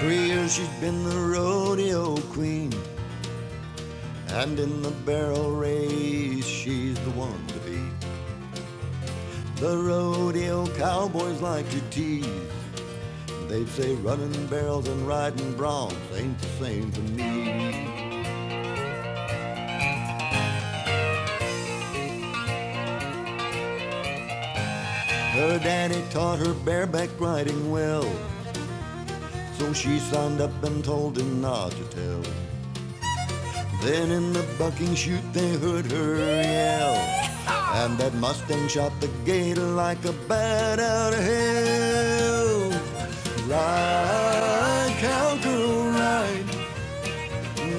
3 years she's been the rodeo queen, and in the barrel race she's the one to beat. The rodeo cowboys like to tease. They'd say running barrels and riding broncs ain't the same to me. Her daddy taught her bareback riding well, so she signed up and told him not to tell. Then in the bucking chute they heard her yell, and that Mustang shot the gator like a bat out of hell. Ride, cowgirl, ride,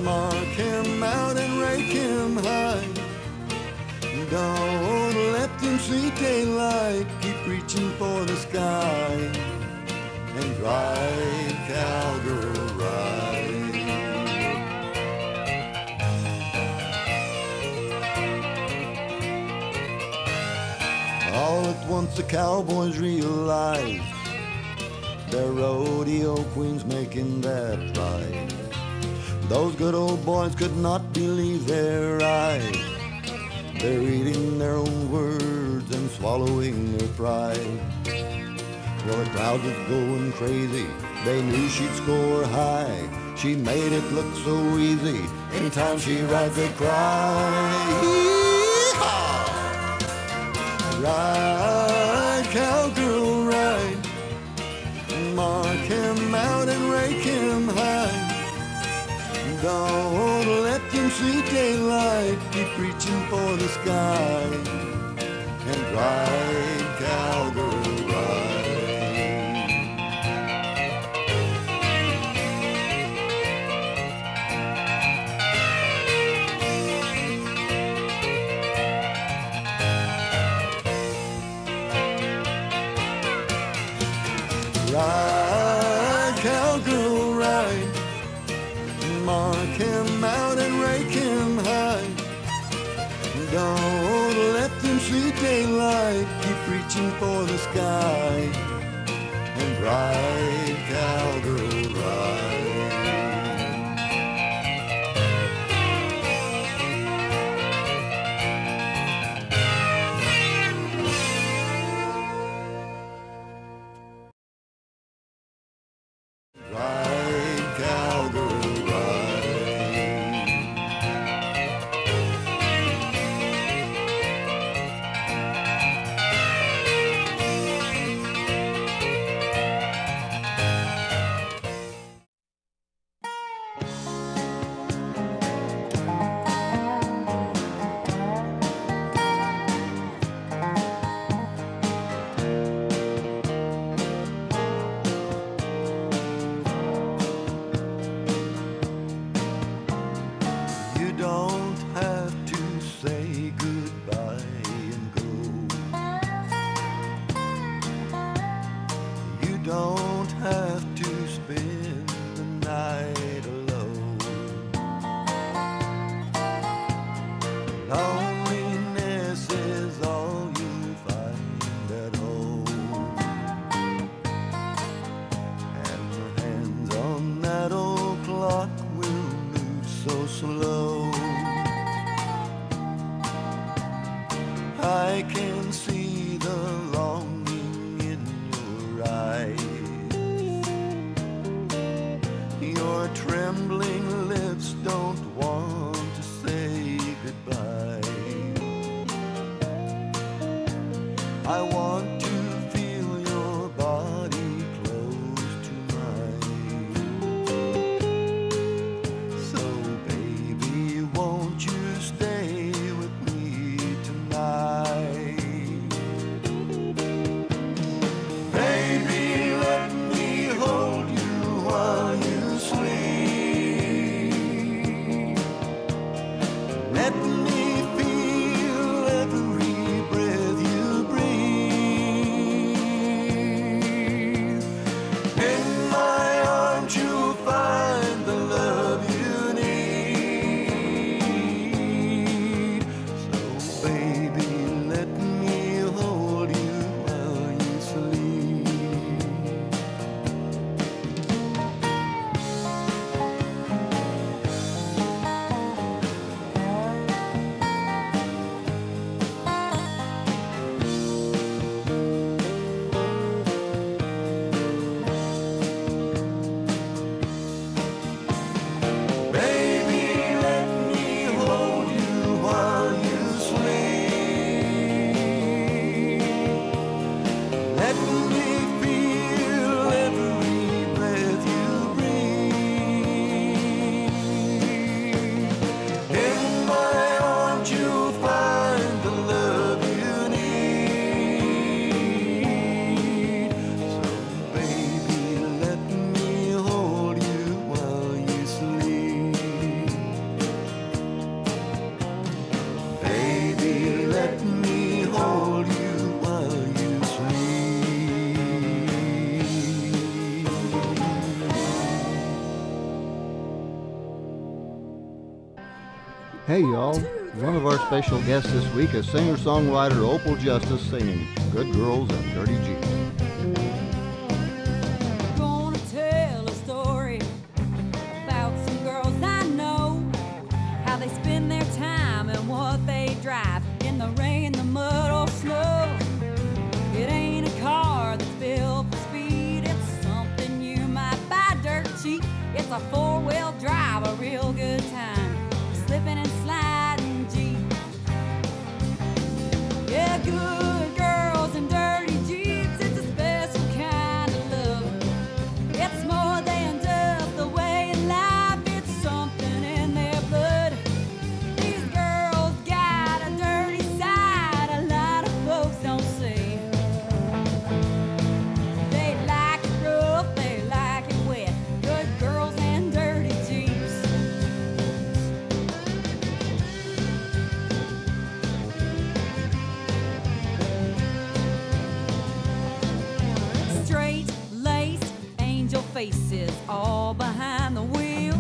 mark him out and rake him high. Don't let them see daylight, keep reaching for the sky, and ride, cowgirl, ride. All at once the cowboys realized their rodeo queen's making that ride. Those good old boys could not believe their eyes. They're eating their own words and swallowing their pride. Well, the crowd was going crazy. They knew she'd score high. She made it look so easy. Anytime she rides, they cry. Yee-haw! Ride, cowgirl, ride. Mark him out and rake him high. Don't let them see daylight, keep reaching for the sky, and ride, cowgirl, ride. Ride, cowgirl, ride. Mark him out and rake him high. Don't let them see daylight, keep reaching for the sky, and ride, cowgirl, ride. Ride, cowgirl, ride. You don't have to say goodbye and go. You don't have to spend the night alone. Loneliness is all you find at home. And the hands on that old clock will move so slow. I can see the longing in your eyes. Your trembling lips don't want to say goodbye. I want to feel your body close to mine. So baby, won't you stay with me tonight? Baby, let me hold you while you sleep. Let me feel every breath you breathe. Hey y'all, one of our special guests this week is singer-songwriter Opal Justice singing Good Girls and Dirty Jeeps. Gonna tell a story about some girls I know, how they spend their time and what they drive in the rain, the mud or snow. It ain't a car that's built for speed, it's something you might buy dirt cheap. It's a four-wheel drive, a real good time, slipping and sliding Jeep. Yeah, good girls and dirty Jeeps, it's a special kind of love. It's more than just the way in life, it's something in their blood. These girls got a dirty side a lot of folks don't see. They like it rough, they like it wet. Good girls and dirty Jeeps. Straight-laced angel faces all behind the wheel.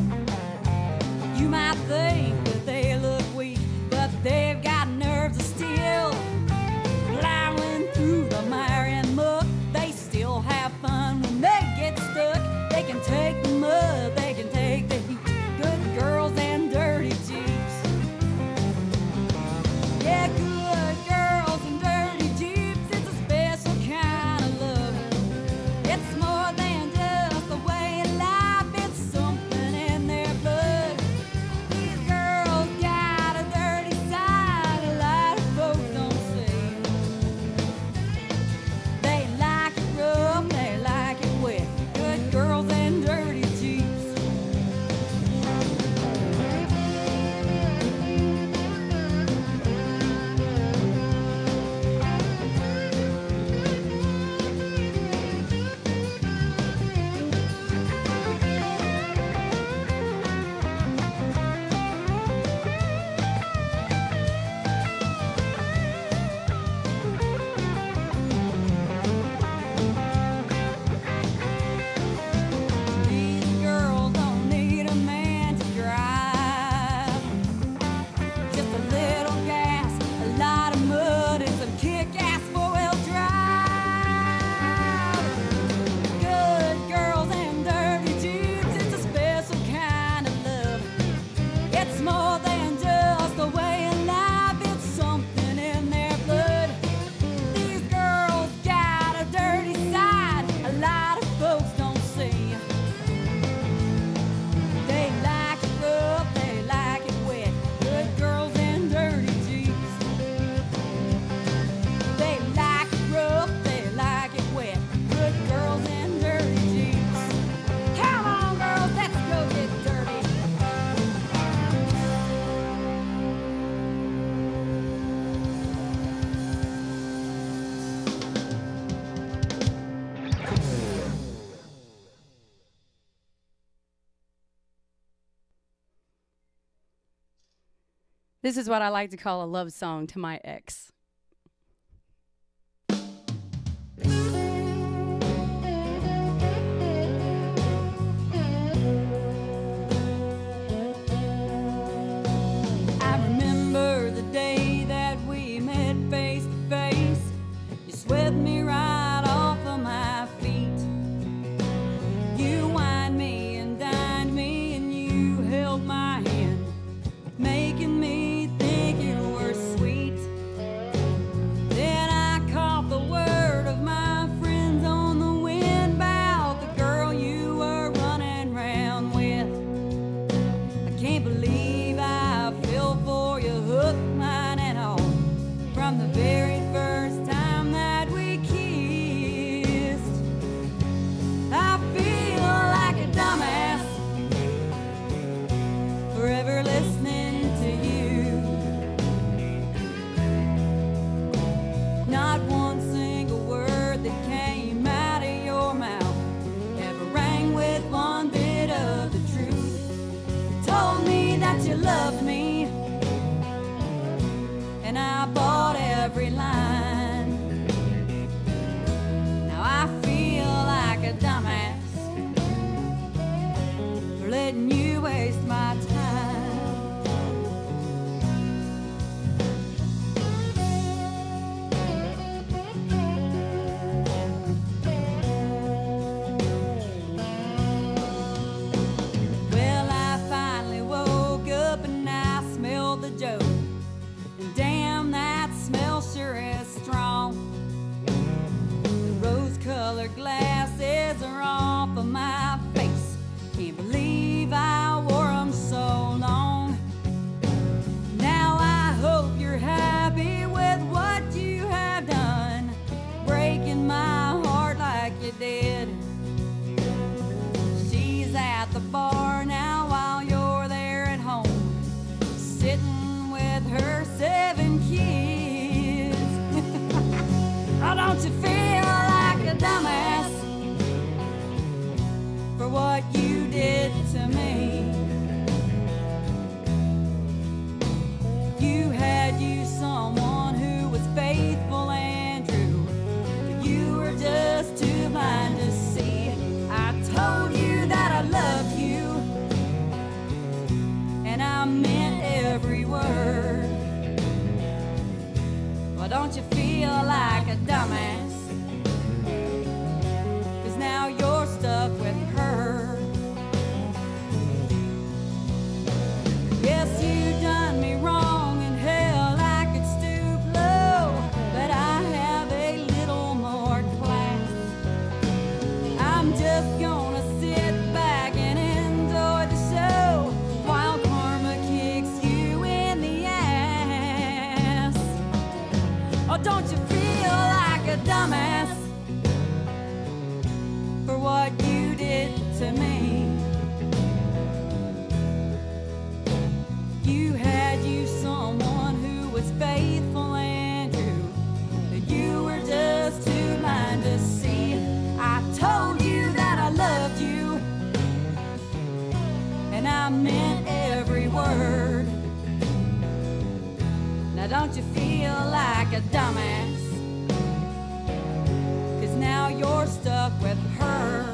You might think that they look weak, but they've got nerves of steel. Plowing through the mire and muck, they still have fun when they get stuck. They can take the mud, they can take the heat. Good girls and dirty Jeeps. Yeah, good girls and dirty Jeeps, it's a special kind of love. It's more than just the way in life, it's something in their blood. These girls got a dirty side a lot of folks don't see. They like it rough, they like it wet. Good girls and dirty Jeeps. These girls don't need a man to drive. Just a little gas, a lot of mud, and some kick-ass four-wheel drive. Good girls and dirty Jeeps, it's a special kind of love. It's more than just the way in life, it's something in their blood. These girls got a dirty side a lot of folks don't see. They like it rough, they like it wet. Good girls and dirty Jeeps. They like it rough, they like it wet. Good girls and dirty Jeeps. Come on, girls, let's go get dirty. This is what I like to call a love song to my ex. I remember the day that we met face to face. You swept me right off of my feet. You wined me and dined me, and you held my hand, making me think you were sweet. can't believe I wore 'em so long. Now I hope you're happy with what you have done, breaking my heart like you did. She's at the bar now while you're there at home, sitting with her 7 kids. Oh, don't you feel like a dumbass for what you did to me? You had you someone who was faithful and true, but you were just too blind to see. I told you that I loved you, and I meant every word. Well, don't you feel like a dumbass? 'Cause now you're stuck with her. Yes, you done me wrong, and hell, I could stoop low, but I have a little more class. I'm just gonna sit back and enjoy the show while karma kicks you in the ass. Oh, don't you feel like a dumbass for what you did to me? You had you someone who was faithful and true, but you were just too blind to see. I told you that I loved you, and I meant every word. Now don't you feel like a dumbass? 'Cause now you're stuck with her.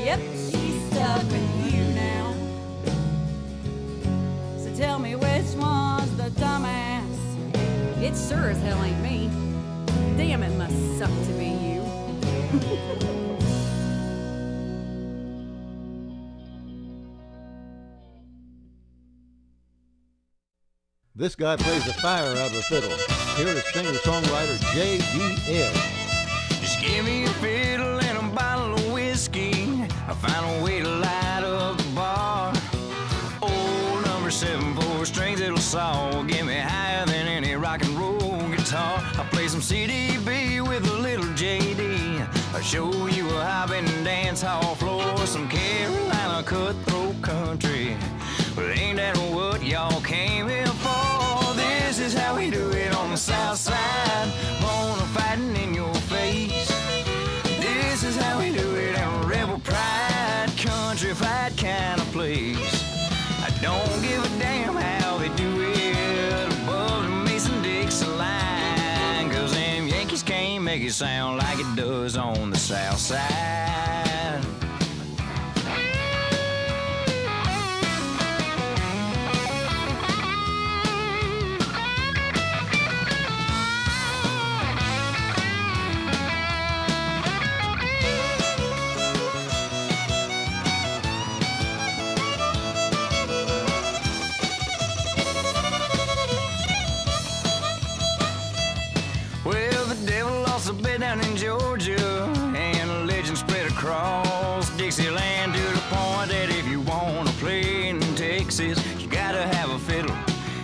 Yep, she's stuck with you now. So tell me which one's the dumbass. It sure as hell ain't me. Damn, it must suck to be you. This guy plays the fire out of a fiddle. Here is singer-songwriter J.D.S. Just give me a fiddle and a bottle of whiskey. I'll find a way to light up the bar. Old number 7 4-strings, it'll saw. Get me higher than any rock and roll guitar. I'll play some CDB with a little JD. I'll show you a hopping dance hall floor. Some Carolina cutthroat country. But ain't that what y'all came here for? This is how we do it on the south side. Born of fighting in your face. This is how we do it in a rebel pride, country fight kind of place. I don't give a damn how they do it above the Mason-Dixon line, 'cause them Yankees can't make it sound like it does on the south side. A bed down in Georgia, and a legend spread across Dixieland to the point that if you want to play in Texas, you gotta have a fiddle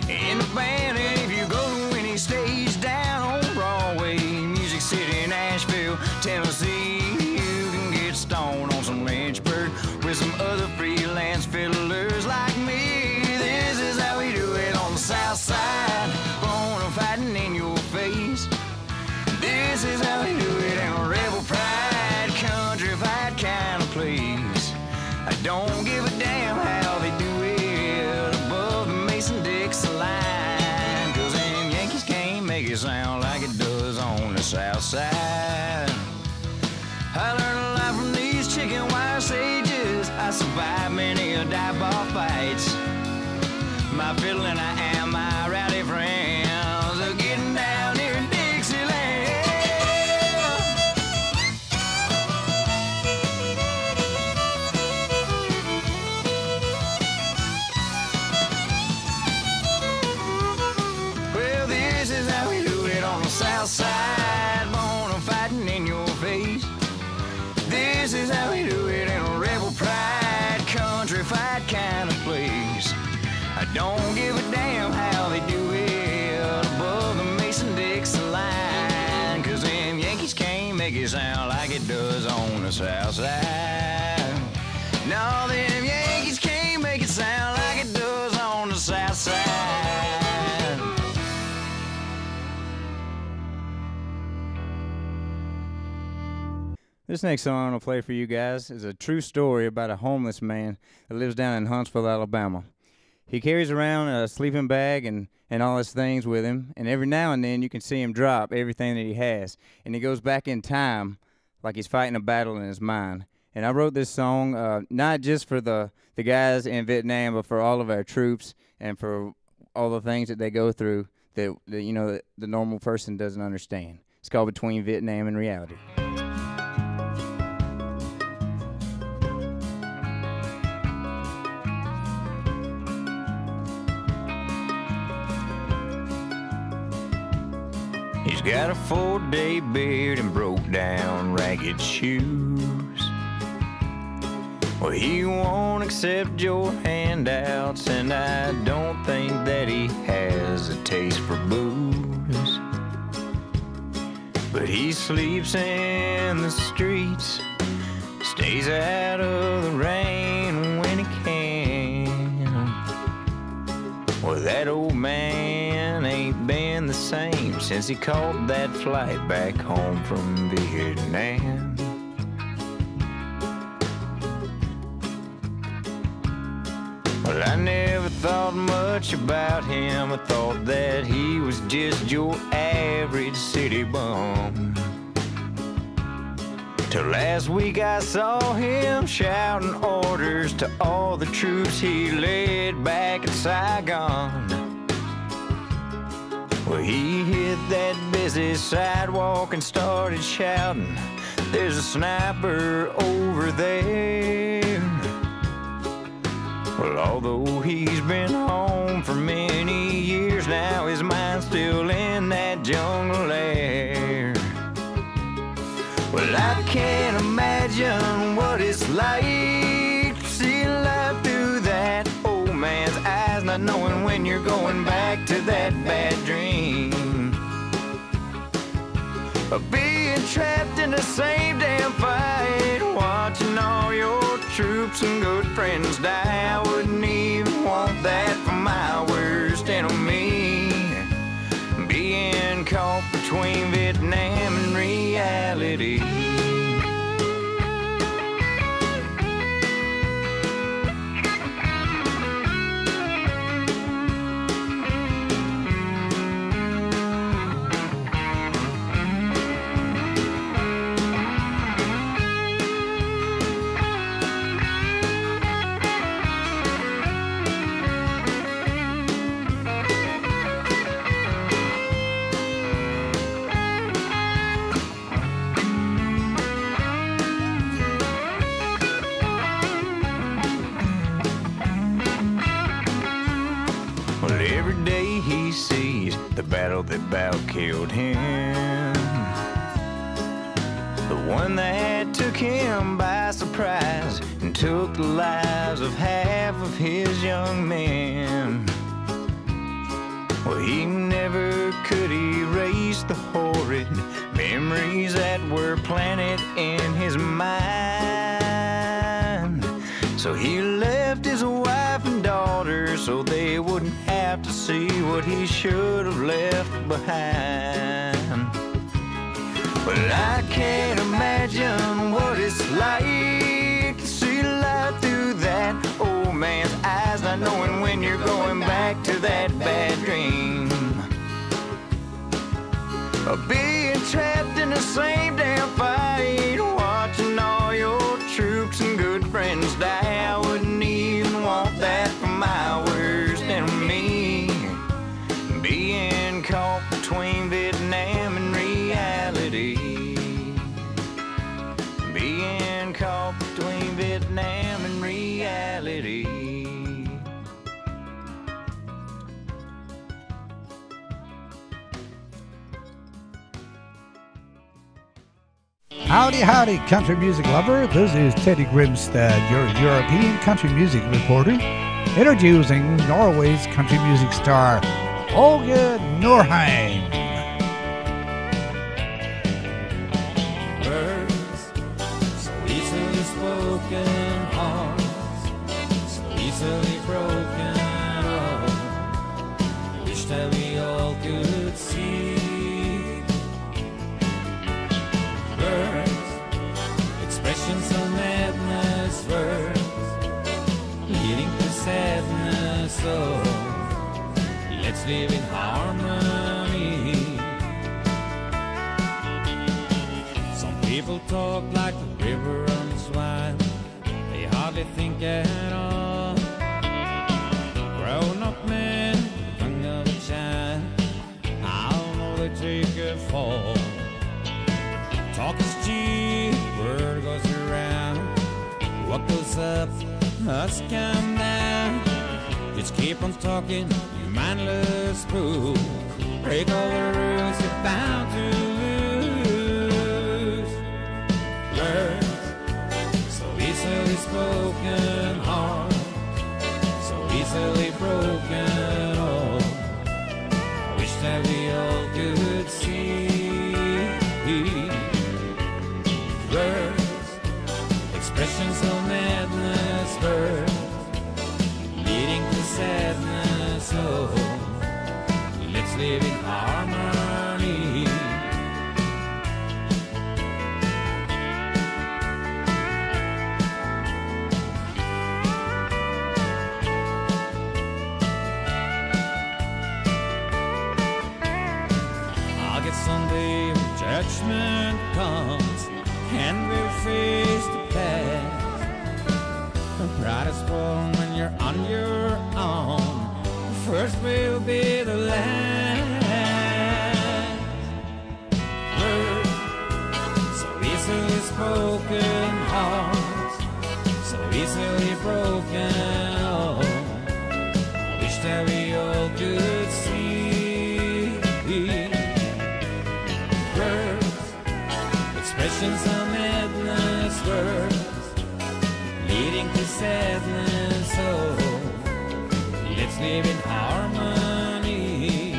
in the band. And if you go to any stage down on Broadway, Music City, Nashville, Tennessee, you can get stoned on some Lynchburg with some other freelance fiddlers like me. This is how we do it on the south side, born of fighting in your face. This is how we do it in a rebel pride, country fight kind of place. I don't give a damn how they do it above the Mason-Dixon line, 'cause them Yankees can't make it sound like it does on the south side. I learned a lot from these chicken wire sages. I survived many a dive bar fights. My fiddle and I am my rowdy friends are getting down here in Dixieland. Southside, born of fighting in your face. This is how we do it in Don't give a damn how they do it above the Mason-Dixon line, 'cause them Yankees can't make it sound like it does on the south side. No, them Yankees can't make it sound like it does on the south side. This next song I'm going to play for you guys is a true story about a homeless man that lives down in Huntsville, Alabama. He carries around a sleeping bag and all his things with him, and every now and then you can see him drop everything that he has, and he goes back in time like he's fighting a battle in his mind. And I wrote this song not just for the guys in Vietnam, but for all of our troops and for all the things that they go through that you know, that the normal person doesn't understand. It's called Between Vietnam and Reality. He's got a 4-day beard and broke down ragged shoes. Well, he won't accept your handouts, and I don't think that he has a taste for booze. But he sleeps in the streets, stays out of the rain when he can. Well, that old man ain't been the same since he caught that flight back home from Vietnam. Well, I never thought much about him. I thought that he was just your average city bum. Till last week I saw him shouting orders to all the troops he led back in Saigon. Well, he hit that busy sidewalk and started shouting, "There's a sniper over there." Well, although he's been home for many years now, his mind's still in that jungle air. Well, I can't imagine what it's like to see life through that old man's eyes, not knowing when you're going back to that bad dream. Of being trapped in the same damn fight, watching all your troops and good friends die. I wouldn't even want that for my worst enemy. Being caught between Vietnam and reality. Every day he sees the battle that about killed him, the one that took him by surprise and took the lives of half of his young men. Well, he never could erase the horrid memories that were planted in his mind. So he left his wife and daughter so they wouldn't have to see what he should have left behind. But I can't imagine what it's like to see life through that old man's eyes, not knowing when you're going back to that bad dream. Of being trapped in the same damn fight, watching all your troops and good friends die. I wouldn't even want that for my worst enemy. Being caught between Vietnam and reality. Being caught between Vietnam and reality. Howdy, howdy, country music lover. This is Teddy Grimstad, your European country music reporter. Introducing Norway's country music star, Olga Norheim. Words so easily spoken, hearts so easily broken. Oh, I wish that we all could see. Words, expressions of madness, words leading to sadness. Oh, let's live in harmony. Some people talk like the river runs wild, they hardly think at all. Grown-up men, the tongue of a child, I know they take a fall. Talk is cheap, word goes around. What goes up must come down. Just keep on talking, you mindless fool. Break all the rules, you're bound to lose. Words so easily spoken, heart so easily broken. Oh, I wish that we all could see. Words, expressions of madness, words leading to sadness. Oh, let's live in harmony. I guess someday when judgment comes and we'll face the past, the brightest one when you're on your own, the first will be the last. Words so easily spoken, hearts so easily broken. Oh, I wish that we all could see. Words, expressions of madness, words leading to sadness. Oh, let's live in harmony.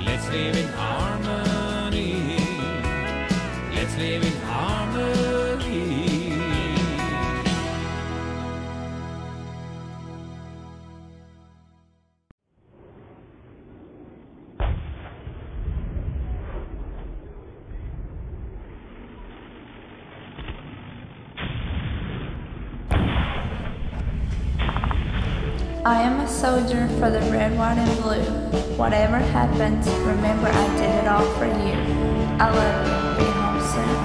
Let's live in harmony. Let's live in harmony. I am a soldier for the red, white, and blue. Whatever happens, remember I did it all for you. I love you. Be home soon.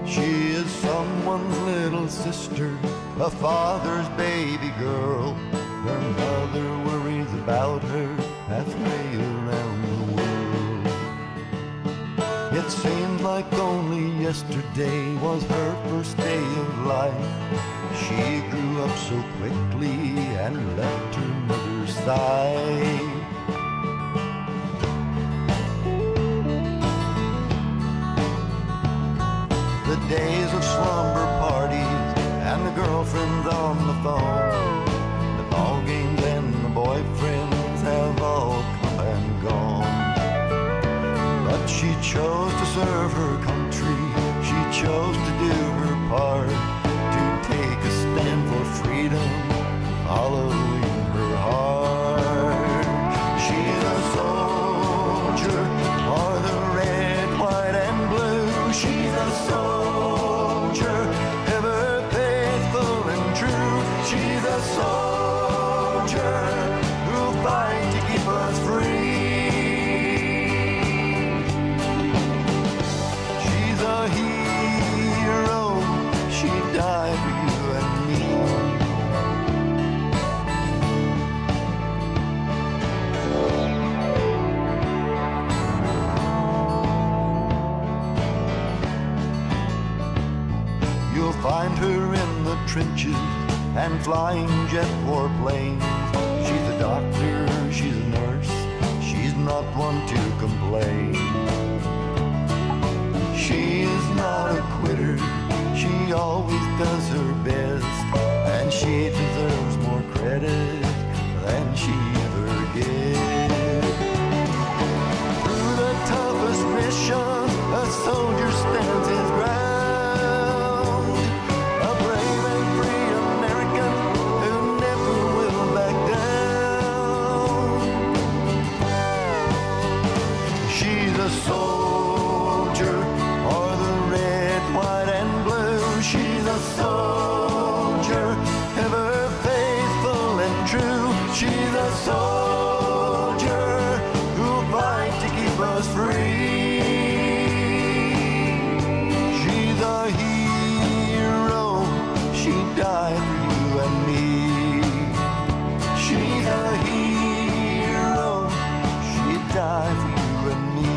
She is someone's little sister, a father's baby girl. Her mother worries about her halfway around the world. It seems like only yesterday was her first day of life. She grew up so quickly and left her mother's side. The days of slumber parties and the girlfriends on the phone, the ball games and the boyfriends have all come and gone. But she chose to serve her country, she chose to do her part, to take a stand for freedom, following her heart. She's a soldier for the red, white, and blue. She's a soldier, ever faithful and true. She's a soldier who'll fight to keep us free. She's a hero, she died for you and me. You'll find her in the trenches and flying jet warplanes. She's a doctor, she's a nurse, she's not one to complain. She is not a quitter, she always does her best, and she deserves more credit than she ever gets. Through the toughest mission, a soldier stands his ground, a brave and free American who never will back down. She's a soldier, or the red, white, and blue. She's a soldier, ever faithful and true. She's a soldier who'll fight to keep us free. She's a hero, she died for you and me. She's a hero, she died for you and me.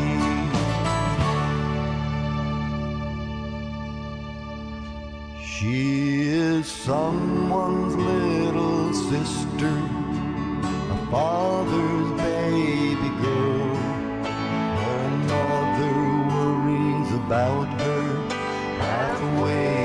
She is someone's little sister, a father's baby girl. Her mother worries about her half away